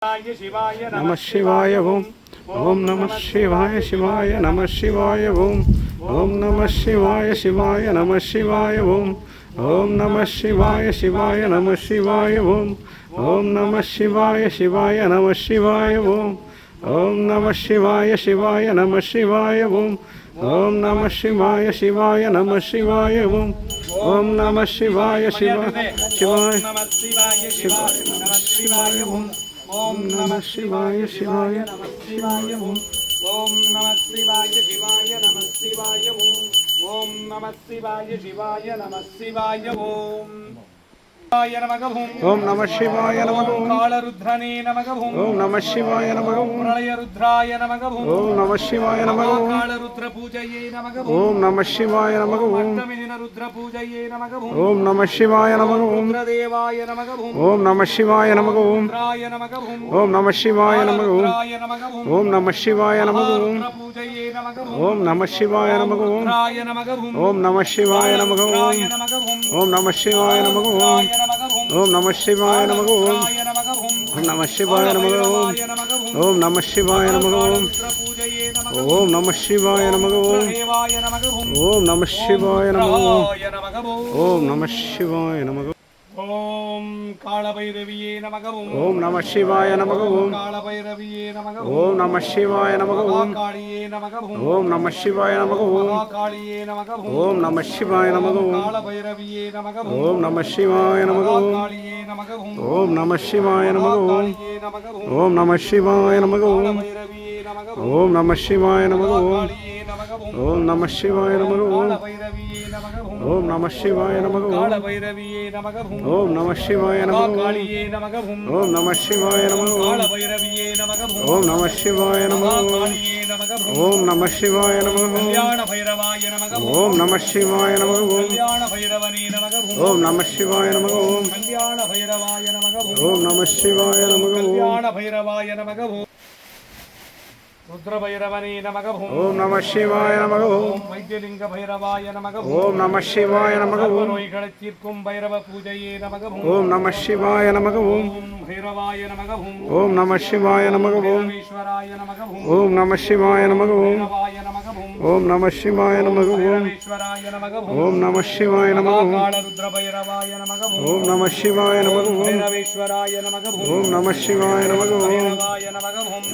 नमः शिवाय ओम ओम नमः शिवाय शिवाय नमः शिवाय ओम ओम नमः शिवाय शिवाय नमः शिवाय ओम ओम नमः शिवाय शिवाय नमः शिवाय ओम ओम नमः शिवाय शिवाय नमः शिवाय ओम ओम नमः शिवाय शिवाय नमः शिवाय ओम ओम नमः शिवाय शिवाय नमः शिवाय ओम ओम नमः शिवाय शिवाय शिवाय शिवाय नमः शिवाय ओम ओम नमः शिवाय शिवाय नमः शिवाय ओम ओम नमः शिवाय शिवाय नमः शिवाय ओम ओम नमः शिवाय शिवाय नमः शिवाय ओम ओम नमः शिवाय नमः ओम कालरुद्रने नमः ओम नमः शिवाय नमः ओम प्रलयरुद्राय नमः ओम नमः शिवाय नमः ओम कालरुद्र पूजये नमः ओम नमः शिवाय नमः ओम अष्टमिदिन रुद्र पूजये नमः ओम नमः शिवाय नमः ओम रुद्रदेवाय नमः ओम नमः शिवाय नमः ओम रुद्राय नमः ओम नमः शिवाय नमः ओम ओम नमः शिवाय नमः ओम पूजये नमः ओम नमः शिवाय नमः ओम रुद्राय नमः ओम नमः शिवाय नमः ओम नमः शिवाय नमः ओम ओम नमः शिवाय नमः ओम नमः शिवाय नमः ओम नमः शिवाय नमः ओम नमः शिवाय नमः ओम नमः शिवाय नमः ओम नमः शिवाय नमः ओम कालभैरविये नमः ओम नमः शिवाय नमः ओम कालभैरविये नमः ओम नमः शिवाय नमः ओम कालिये नमः ओम नमः शिवाय नमः ओम कालिये नमः ओम नमः शिवाय नमः ओम कालभैरविये नमः ओम नमः शिवाय नमः ओम कालिये नमः ओम नमः शिवाय नमः ओम नमः शिवाय नमः ओम नमः शिवाय नमः ओम नमः शिवाय नमः ओम नमः शिवाय नमः कालभैरविये नमः ओम नमः शिवाय नमः कालिये नमः ओम नमः शिवाय नमः कालभैरविये नमः ओम नमः शिवाय नमः कालिये नमः ओम नमः शिवाय नमः कल्याण भैरवाय नमः ओम नमः शिवाय नमः कल्याण भैरवने नमः ओम नमः शिवाय नमः कल्याण भैरवाय नमः ओम नमः शिवाय नमः कल्याण भैरवाय नमः रुद्रभैरवने नमः ओम नमः शिवाय नमः ओम वैद्यलिंग भैरवाय नमः ओम नमः शिवाय नमः ओम नोய்களை தீர்க்கும் भैरव पूजये नमः ओम नमः शिवाय नमः ओम भैरवाय नमः ओम नमः शिवाय नमः ओम ईश्वराय नमः ओम नमः शिवाय नमः ओम ओम नमः शिवाय नमः ओम ईश्वराय नमः ओम नमः शिवाय नमः ओम कालरुद्र भैरवाय नमः ओम नमः शिवाय नमः ओम भैरवेश्वराय नमः ओम नमः शिवाय नमः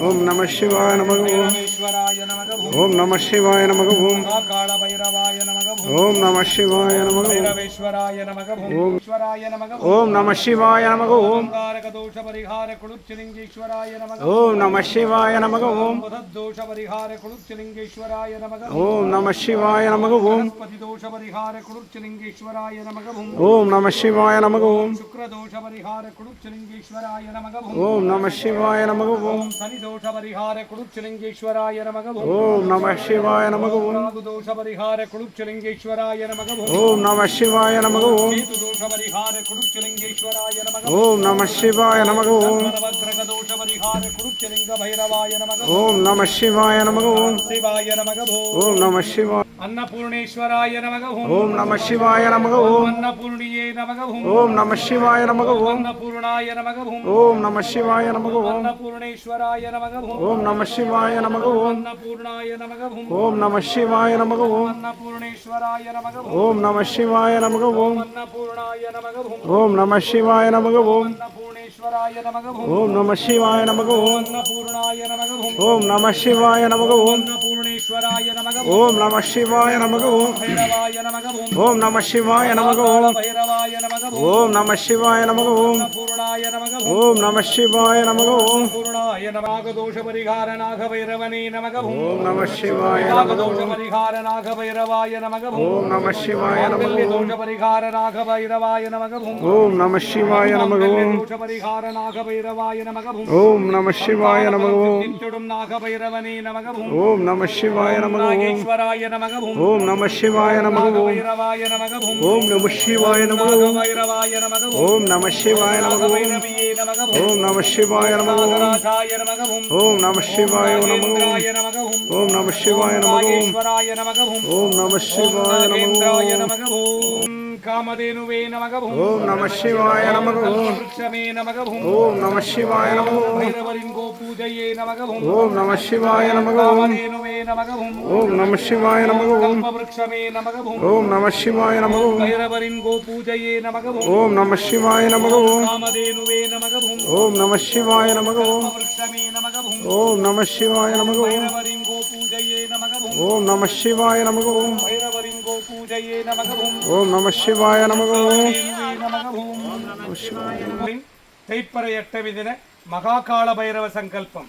ओम नमः शिवाय नमः ईश्वराय नमः ओम नमः शिवाय नमः ओम कालभैरवाय नमः ओम नमः शिवाय नमः भैरवेश्वराय नमः ओम ईश्वराय नमः ओम नमः शिवाय नमः ओम कारक दोष परिहार कुलुच्चलिंगेश्वराय नमः ओम नमः शिवाय नमः ओम दोष परिहार कुलुच्चलिंगेश्वराय नमः ओम नमः शिवाय नमः ओम पति दोष परिहार कुलुच्चलिंगेश्वराय नमः ओम नमः शिवाय नमः ओम शुक्र दोष परिहार कुलुच्चलिंगेश्वराय नमः ओम नमः शिवाय नमः ओम शनि दोष परिहार कुलुच्चलिंगेश्वराय नमः ओम नमः शिवाय नमः ओम दोष परिहार कुलुच्चलिंगेश्वराय नमः ओम नमः शिवाय नमः ओम केतु दोष परिहार कुलुच्चलिंगेश्वराय नमः ओम नमः शिवाय नमः ओम भद्रक दोष परिहार कुलुच्चलिंग भैरवाय नमः ओम नमः शिवाय नमः ओम शिवाय नमः ओम नमः शिवाय अन्नपूर्णेश्वराय नमः ओम नमः शिवाय नमः ओम अन्नपूर्णिये नमः ओम नमः शिवाय नमः ओम अन्नपूर्णाय नमः ओम नमः शिवाय नमः ओम अन्नपूर्णेश्वराय नमः ओम नमः शिवाय नमः ओम अन्नपूर्णाय नमः ओम नमः शिवाय नमः ओम अन्नपूर्णेश्वराय नमः ओम नमः शिवाय नमः ओम अन्नपूर्णाय नमः ओम नमः शिवाय नमः ओम अन्नपूर्णेश्वराय नमः ओम नमः शिवाय नमः ओम अन्नपूर्णाय नमः ओम नमः शिवाय नमः ओम अन्नपूर्णेश्वराय नमः ओम नमः शिवाय नमः ओम भैरवाय नमः ओम नमः शिवाय नमः ओम भैरवाय नमः ओम नमः शिवाय नमः ओम पूर्णाय नमः ओम नमः शिवाय नमः ओम पूर्णाय नमः दोष परिहार नाग भैरवने नमः ओम नमः शिवाय नमः दोष परिहार नाग भैरवाय नमः ओम नमः शिवाय नमः दोष परिहार नाग भैरवाय नमः ओम नमः शिवाय नमः ओम दोष परिहार नाग भैरवाय नमः ओम नमः शिवाय नमः ओम तिरुम नाग भैरवने नमः ओम नमः शिवाय नमः ईश्वराय नमः ओम नमः शिवाय नमः भैरवाय नमः ओम नमः शिवाय नमः भैरवाय नमः ओम नमः शिवाय नमः ओम नमः शिवाय नमः ओम नमः शिवाय नमः ओम नमः शिवाय नमः ओम नमः शिवाय नमः ओम காமதேனுவே நமக ஓம் நம சிவாய நமக விருட்சமே நமக ஓம் நம சிவாய நமக பைரவரின் கோ பூஜையே நமக ஓம் நம சிவாய நமக காமதேனுவே நமக ஓம் நம சிவாய நமக கல்பவருட்சமே நமக ஓம் நம சிவாய நமக பைரவரின் கோ பூஜையே நமக ஓம் நம சிவாய நமக காமதேனுவே நமக ஓம் நம சிவாய நமக விருட்சமே நமக ஓம் நம சிவாய நமக பைரவரின் கோ பூஜையே நமக ஓம் நம சிவாய நமக பைரவரின் கோ பூஜையே நமக ஓம் நம சிவாய நமக தைப்பறை எட்டமி தின மகாகால பைரவ சங்கல்பம்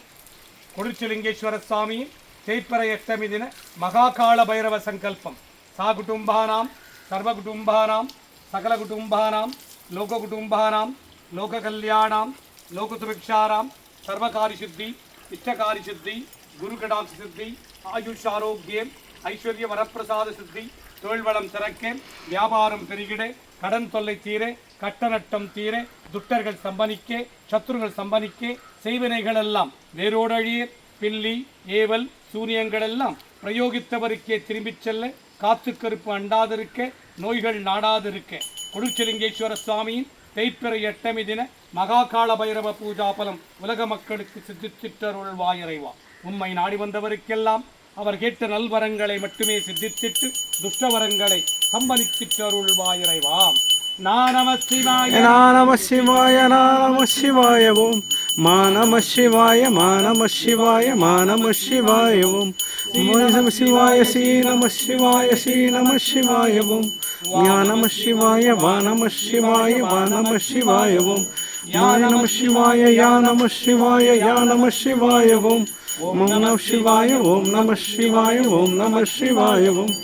கொடுச்சலிங்கேஸ்வர சுவாமியின் தைப்பறை எட்டமி தின மகாகால பைரவ சங்கல்பம் சா குடும்பானாம் சர்வ குடும்பானாம் சகல குடும்பானாம் லோக குடும்பானாம் லோக கல்யாணாம் லோகசுபிக்ஷாராம் சர்வகாரி சித்தி இஷ்டகாரி சித்தி குருகடாட்சி சித்தி ஆயுஷ் ஆரோக்கியம் ஐஸ்வர்ய வரப்பிரசாத சித்தி தொழில்வளம் சிறக்க வியாபாரம் பெருகிட கடன் தொல்லை தீர கட்டநட்டம் தீர துட்டர்கள் சம்பனிக்க சத்துருகள் சம்பனிக்க செய்வினைகள் எல்லாம் வேரோடழிய பில்லி ஏவல் சூரியங்கள் எல்லாம் பிரயோகித்தவருக்கே திரும்பிச் செல்ல காத்து கருப்பு அண்டாதிருக்க நோய்கள் நாடாதிருக்க கொடுச்சலிங்கேஸ்வர சுவாமியின் தைப்பிறை எட்டமி தின மகாகால பைரவ பூஜா பலம் உலக மக்களுக்கு சித்தித்திட்டருள் வாயறைவா உண்மை நாடி வந்தவருக்கெல்லாம் அவர் கேட்ட நல்வரங்களை மட்டுமே சித்தித்திட்டு துஷ்டவரங்களை சம்பனித்திட்டருள் வாயறைவா நம சிவாய நம சிவாய நம சிவாய ஓம் மா நம சிவாய மா நம சிவாய மா நம சிவாய ஓம் நம சிவாய ஸ்ரீ நம சிவாய ஸ்ரீ நம சிவாய ஓம் யா நம சிவாய வா நம சிவாய வா நம சிவாய ஓம் யா நம சிவாய யா நம சிவாய யா நம சிவாய ஓம் ஓம் நம சிவாய ஓம் நம சிவாய ஓம் நம சிவாய ஓம்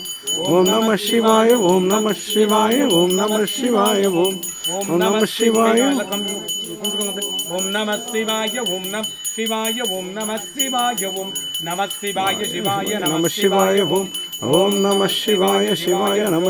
ஓம் நம சிவாய ஓம் நம சிவாய ஓம் நம சிவாய ஓம் ஓம் நம சிவாய ஓம் நம சிவாய ஓம் நம சிவாய ஓம் நம சிவாய ஓம் நம சிவாய சிவாய நம சிவாய ஓம் ஓம் நம சிவாய சிவாய நம